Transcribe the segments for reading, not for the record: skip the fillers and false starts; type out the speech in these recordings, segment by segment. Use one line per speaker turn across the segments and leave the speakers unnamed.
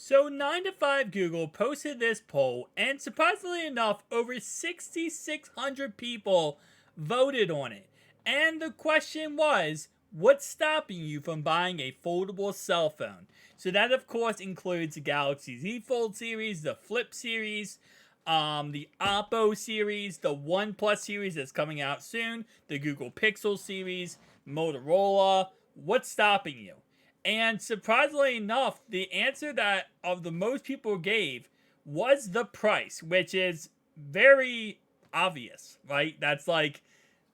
So 9to5Google posted this poll, and surprisingly enough, over 6,600 people voted on it. And the question was, what's stopping you from buying a foldable cell phone? So that of course includes the Galaxy Z Fold series, the Flip series, the Oppo series, the OnePlus series that's coming out soon, the Google Pixel series, Motorola. What's stopping you? And surprisingly enough, the answer that of the most people gave was the price, which is very obvious, right? That's like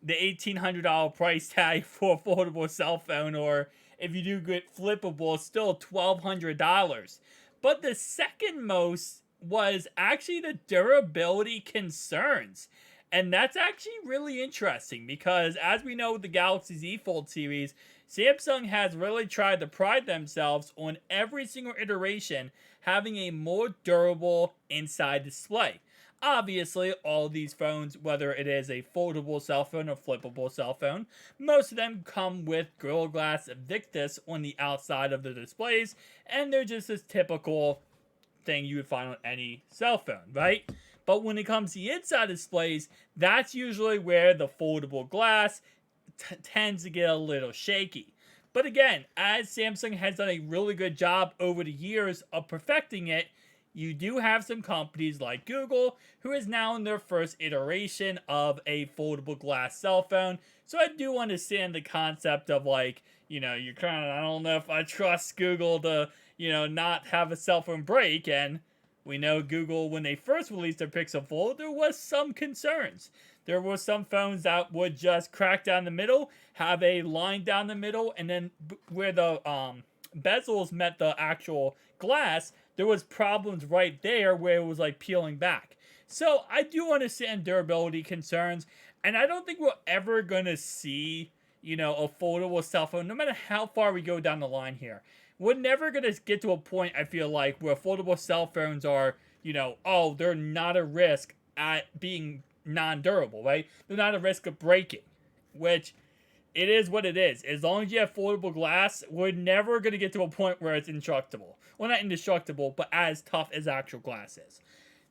the $1,800 price tag for a foldable cell phone, or if you do get flippable, still $1,200. But the second most was actually the durability concerns. And that's actually really interesting because, as we know with the Galaxy Z Fold series, Samsung has really tried to pride themselves on every single iteration having a more durable inside display. Obviously, all these phones, whether it is a foldable cell phone or flippable cell phone, most of them come with Gorilla Glass Victus on the outside of the displays, and they're just as typical thing you would find on any cell phone, right? But when it comes to the inside displays, that's usually where the foldable glass tends to get a little shaky. But again, as Samsung has done a really good job over the years of perfecting it, you do have some companies like Google who is now in their first iteration of a foldable glass cell phone. So I do understand the concept of, like, you're kind of, I don't know if I trust Google to, not have a cell phone break. And we know Google, when they first released their Pixel Fold, there was some concerns. There were some phones that would just crack down the middle, have a line down the middle, and then where the bezels met the actual glass, there was problems right there where it was like peeling back. So I do understand durability concerns, and I don't think we're ever going to see, a foldable cell phone, no matter how far we go down the line here. We're never going to get to a point, I feel like, where foldable cell phones are, oh, they're not a risk at being non-durable, right? They're not a risk of breaking, which it is what it is. As long as you have foldable glass, we're never going to get to a point where it's indestructible. Well, not indestructible, but as tough as actual glass is.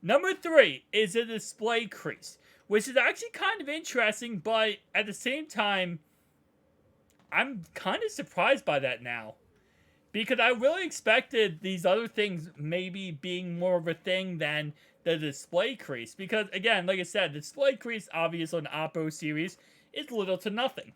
Number 3 is the display crease, which is actually kind of interesting, but at the same time, I'm kind of surprised by that now. Because I really expected these other things maybe being more of a thing than the display crease. Because, again, like I said, the display crease, obviously, on the Oppo series, is little to nothing.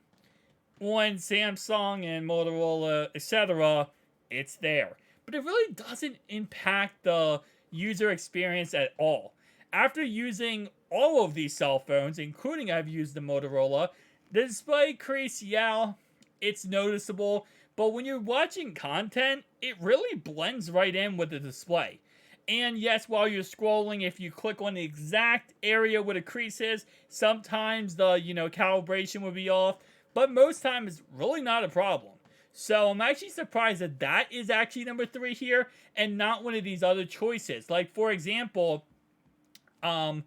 On Samsung and Motorola, etc., it's there. But it really doesn't impact the user experience at all. After using all of these cell phones, including I've used the Motorola, the display crease, yeah, it's noticeable. But when you're watching content, it really blends right in with the display. And yes, while you're scrolling, if you click on the exact area where the crease is, sometimes the, calibration will be off. But most times, it's really not a problem. So I'm actually surprised that that is actually number 3 here, and not one of these other choices. Like, for example, I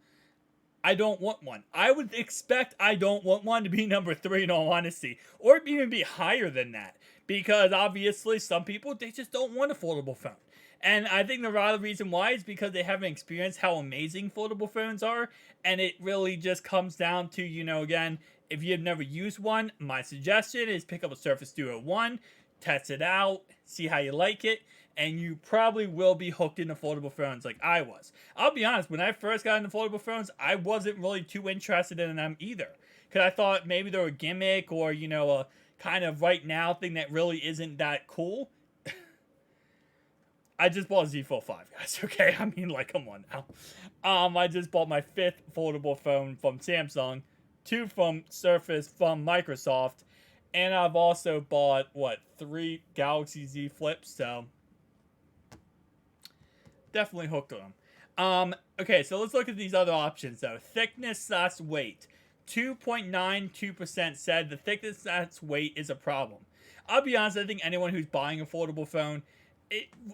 don't want one. I would expect I don't want one to be number 3 in all honesty. Or even be higher than that. Because obviously some people, they just don't want a foldable phone. And I think the real reason why is because they haven't experienced how amazing foldable phones are. And it really just comes down to, again, if you've never used one, my suggestion is pick up a Surface Duo 1, test it out, see how you like it, and you probably will be hooked into foldable phones like I was. I'll be honest, when I first got into foldable phones, I wasn't really too interested in them either. Because I thought maybe they were a gimmick or, a kind of right now thing that really isn't that cool. I just bought a Z Fold 5, guys, okay? I mean, like, come on now. I just bought my 5th foldable phone from Samsung, 2 from Surface from Microsoft, and I've also bought, 3 Galaxy Z Flips, so definitely hooked on them. Okay, so let's look at these other options, though. Thickness/weight. 2.92% said the thickness/weight is a problem. I'll be honest, I think anyone who's buying a foldable phone,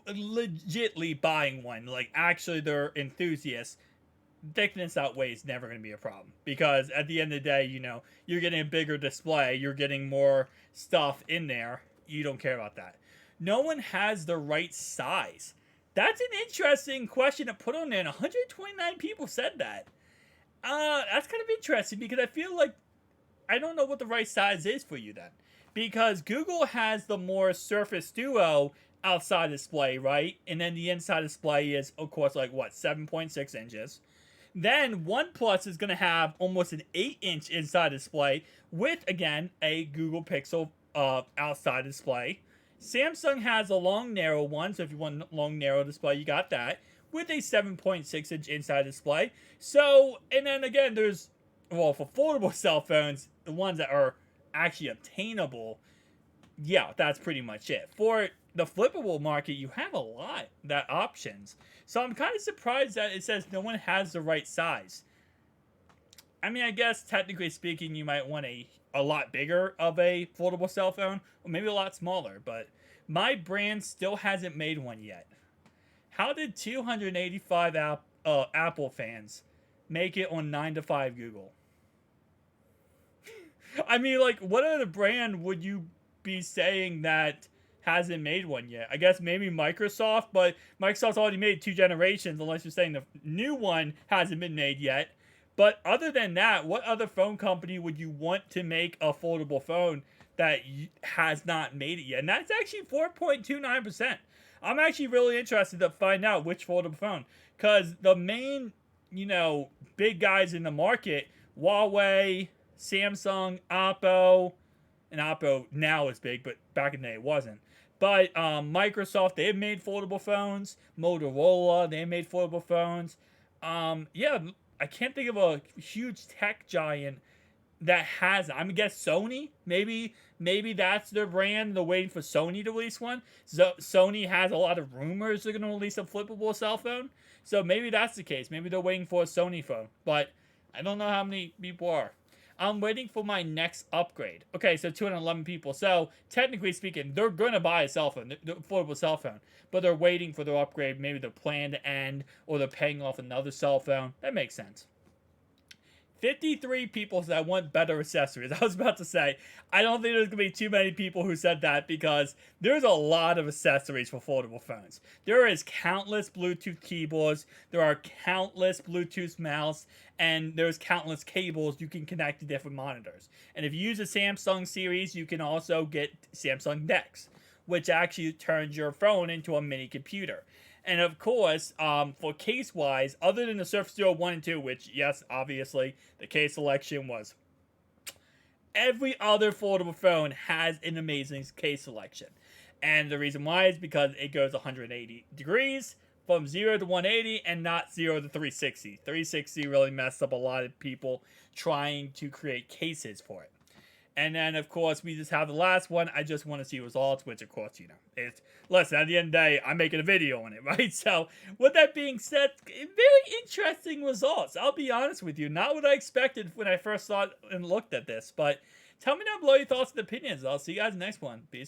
legitly buying one, like actually they're enthusiasts, thickness outweigh is never going to be a problem. Because at the end of the day, you're getting a bigger display, you're getting more stuff in there, you don't care about that. No one has the right size. That's an interesting question to put on there. And 129 people said that. That's kind of interesting because I feel like I don't know what the right size is for you then. Because Google has the more Surface Duo outside display, right? And then the inside display is, of course, like what, 7.6 inches. Then OnePlus is going to have almost an 8-inch inside display with, again, a Google Pixel outside display. Samsung has a long, narrow one, so if you want a long, narrow display, you got that, with a 7.6-inch inside display. So, and then again, there's, well, for foldable cell phones, the ones that are actually obtainable, yeah, that's pretty much it. For the flippable market, you have a lot that options. So I'm kind of surprised that it says no one has the right size. I mean, I guess technically speaking, you might want a lot bigger of a foldable cell phone, or maybe a lot smaller, but my brand still hasn't made one yet. How did 285 Apple fans make it on 9to5Google? I mean, like, what other brand would you be saying that hasn't made one yet? I guess maybe Microsoft, but Microsoft's already made 2 generations, unless you're saying the new one hasn't been made yet. But other than that, what other phone company would you want to make a foldable phone that has not made it yet? And that's actually 4.29%. I'm actually really interested to find out which foldable phone. Because the main, big guys in the market, Huawei, Samsung, Oppo, and Oppo now is big, but back in the day it wasn't. But Microsoft, they've made foldable phones. Motorola, they made foldable phones. Yeah, I can't think of a huge tech giant that has. I guess Sony. Maybe that's their brand. They're waiting for Sony to release one. So Sony has a lot of rumors they're going to release a flippable cell phone. So maybe that's the case. Maybe they're waiting for a Sony phone. But I don't know how many people are. I'm waiting for my next upgrade. Okay, so 211 people. So, technically speaking, they're going to buy a cell phone, the affordable cell phone. But they're waiting for their upgrade. Maybe they're planning to end, or they're paying off another cell phone. That makes sense. 53 people said I want better accessories. I was about to say, I don't think there's going to be too many people who said that because there's a lot of accessories for foldable phones. There is countless Bluetooth keyboards, there are countless Bluetooth mouse, and there's countless cables you can connect to different monitors. And if you use a Samsung series, you can also get Samsung DeX, which actually turns your phone into a mini computer. And of course, for case-wise, other than the Surface Duo 1 and 2, which, yes, obviously, the case selection was... Every other foldable phone has an amazing case selection. And the reason why is because it goes 180 degrees from 0 to 180 and not 0 to 360. 360 really messed up a lot of people trying to create cases for it. And then, of course, we just have the last one. I just want to see results, which, of course, it's... Listen, at the end of the day, I'm making a video on it, right? So, with that being said, very interesting results. I'll be honest with you. Not what I expected when I first saw it and looked at this. But tell me down below your thoughts and opinions. I'll see you guys in the next one. Peace.